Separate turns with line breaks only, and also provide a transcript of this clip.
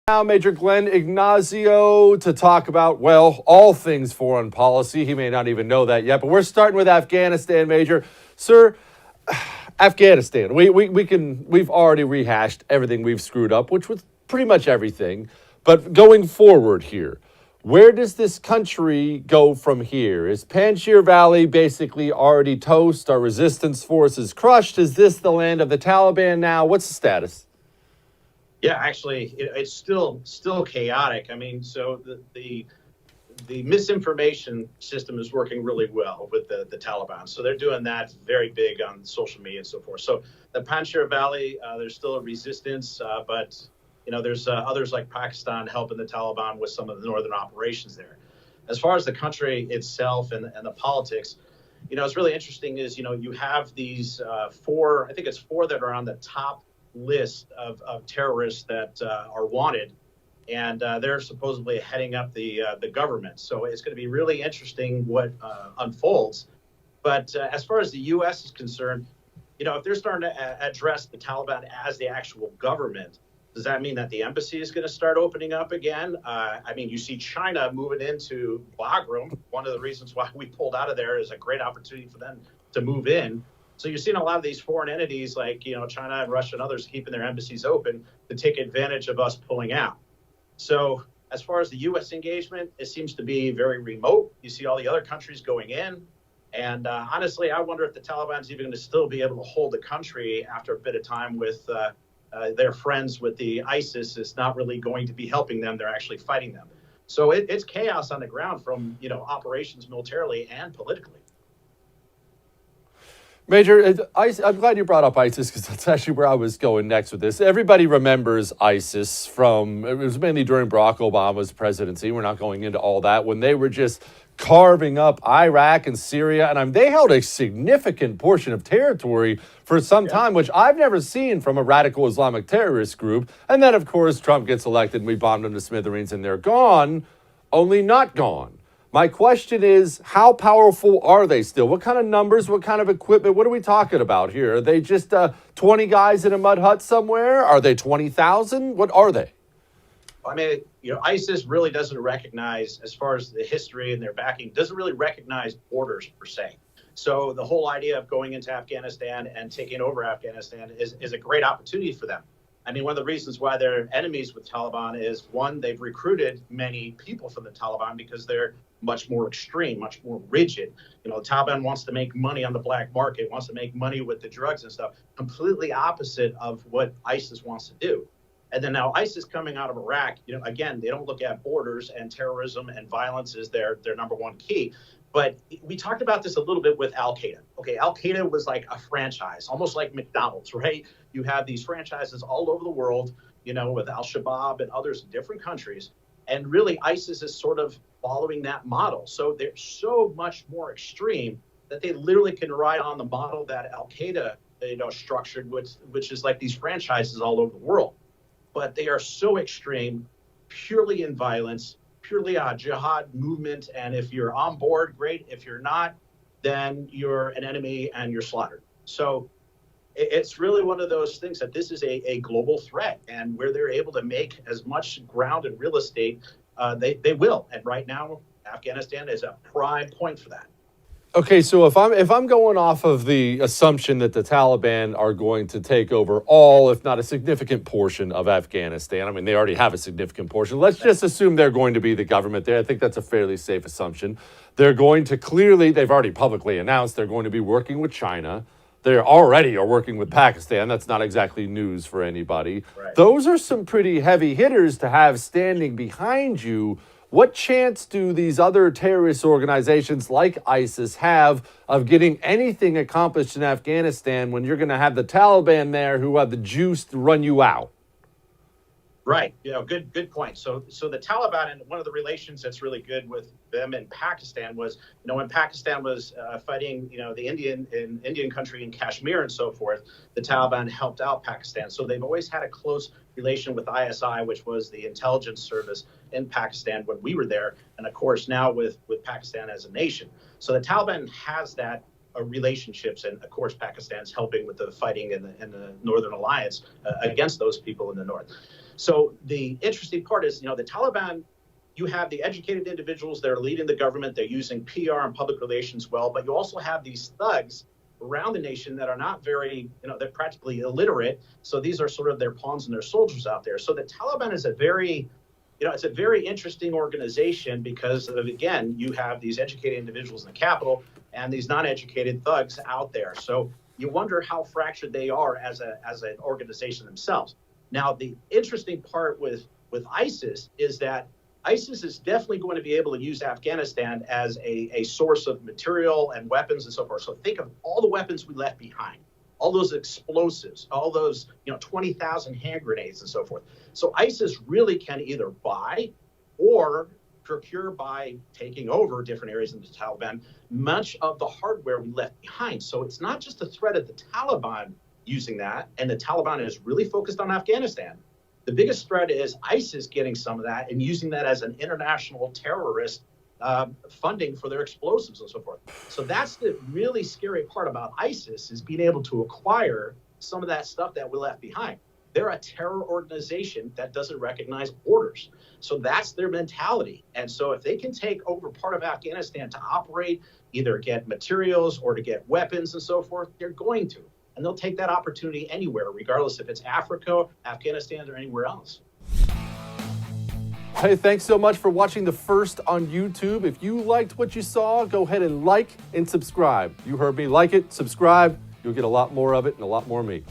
Now, Major Glenn Ignacio to talk about, well, all things foreign policy. He may not even know that yet, but we're starting with Afghanistan, Major. Sir, Afghanistan. We've already rehashed everything we've screwed up, which was pretty much everything. But going forward here, where does this country go from here? Is Panjshir Valley basically already toast? Our resistance forces crushed? Is this the land of the Taliban now? What's the status?
Yeah, actually, it's still chaotic. I mean, so the misinformation system is working really well with the Taliban. So they're doing that very big on social media and so forth. So the Panjshir Valley, there's still a resistance, but there's others like Pakistan helping the Taliban with some of the northern operations there. As far as the country itself and the politics, it's really interesting is you have these four, I think it's four that are on the top list of terrorists that are wanted, and they're supposedly heading up the government. So it's going to be really interesting what unfolds. But as far as the U.S. is concerned, if they're starting to address the Taliban as the actual government, does that mean that the embassy is going to start opening up again? I mean, you see China moving into Bagram. One of the reasons why we pulled out of there is a great opportunity for them to move in. So you're seeing a lot of these foreign entities like, China and Russia and others keeping their embassies open to take advantage of us pulling out. So as far as the U.S. engagement, it seems to be very remote. You see all the other countries going in. And honestly, I wonder if the Taliban's even going to still be able to hold the country after a bit of time with their friends with the ISIS is not really going to be helping them. They're actually fighting them. So it's chaos on the ground from, operations militarily and politically.
Major, I'm glad you brought up ISIS because that's actually where I was going next with this. Everybody remembers ISIS it was mainly during Barack Obama's presidency. We're not going into all that. When they were just carving up Iraq and Syria, and they held a significant portion of territory for some time, which I've never seen from a radical Islamic terrorist group. And then, of course, Trump gets elected and we bombed them to smithereens and they're gone, only not gone. My question is, how powerful are they still? What kind of numbers, what kind of equipment, what are we talking about here? Are they just 20 guys in a mud hut somewhere? Are they 20,000? What are they?
I mean, ISIS really doesn't recognize, as far as the history and their backing, doesn't really recognize borders per se. So the whole idea of going into Afghanistan and taking over Afghanistan is a great opportunity for them. I mean, one of the reasons why they're enemies with Taliban is, one, they've recruited many people from the Taliban because they're much more extreme, much more rigid. The Taliban wants to make money on the black market, wants to make money with the drugs and stuff, completely opposite of what ISIS wants to do. And then now ISIS coming out of Iraq, again, they don't look at borders, and terrorism and violence is their number one key. But we talked about this a little bit with Al-Qaeda. Okay, Al-Qaeda was like a franchise, almost like McDonald's, right? You have these franchises all over the world, with Al-Shabaab and others in different countries. And really, ISIS is sort of following that model. So they're so much more extreme that they literally can ride on the model that Al-Qaeda, structured, which is like these franchises all over the world. But they are so extreme, purely in violence, purely a jihad movement. And if you're on board, great. If you're not, then you're an enemy and you're slaughtered. So it's really one of those things that this is a global threat, and where they're able to make as much ground and real estate, they will. And right now, Afghanistan is a prime point for that.
Okay, so if I'm going off of the assumption that the Taliban are going to take over all, if not a significant portion of Afghanistan, I mean, they already have a significant portion. Let's just assume they're going to be the government there. I think that's a fairly safe assumption. They're going to they've already publicly announced they're going to be working with China. They already are working with Pakistan. That's not exactly news for anybody.
Right.
Those are some pretty heavy hitters to have standing behind you. What chance do these other terrorist organizations like ISIS have of getting anything accomplished in Afghanistan when you're going to have the Taliban there who have the juice to run you out?
Right. Good point. So the Taliban, and one of the relations that's really good with them in Pakistan was, when Pakistan was fighting, the Indian country in Kashmir and so forth, the Taliban helped out Pakistan. So they've always had a close relation with ISI, which was the intelligence service in Pakistan when we were there. And of course, now with Pakistan as a nation. So the Taliban has that relationships, and of course Pakistan's helping with the fighting in the Northern Alliance against those people in the north. So the interesting part is, the Taliban, you have the educated individuals that are leading the government. They're using PR and public relations well, but you also have these thugs around the nation that are not very, they're practically illiterate. So these are sort of their pawns and their soldiers out there. So the Taliban is it's a very interesting organization because of, again, you have these educated individuals in the capital and these non-educated thugs out there. So you wonder how fractured they are as an organization themselves. Now, the interesting part with ISIS is that ISIS is definitely going to be able to use Afghanistan as a source of material and weapons and so forth. So think of all the weapons we left behind, all those explosives, all those 20,000 hand grenades and so forth. So ISIS really can either buy or procure by taking over different areas in the Taliban much of the hardware we left behind. So it's not just a threat of the Taliban using that, and the Taliban is really focused on Afghanistan. The biggest threat is ISIS getting some of that and using that as an international terrorist funding for their explosives and so forth. So that's the really scary part about ISIS, is being able to acquire some of that stuff that we left behind. They're a terror organization that doesn't recognize borders. So that's their mentality. And so if they can take over part of Afghanistan to operate, either get materials or to get weapons and so forth, they're going to. And they'll take that opportunity anywhere, regardless if it's Africa, Afghanistan, or anywhere else.
Hey, thanks so much for watching The First on YouTube. If you liked what you saw, go ahead and like and subscribe. You heard me. Like it, subscribe. You'll get a lot more of it and a lot more of me.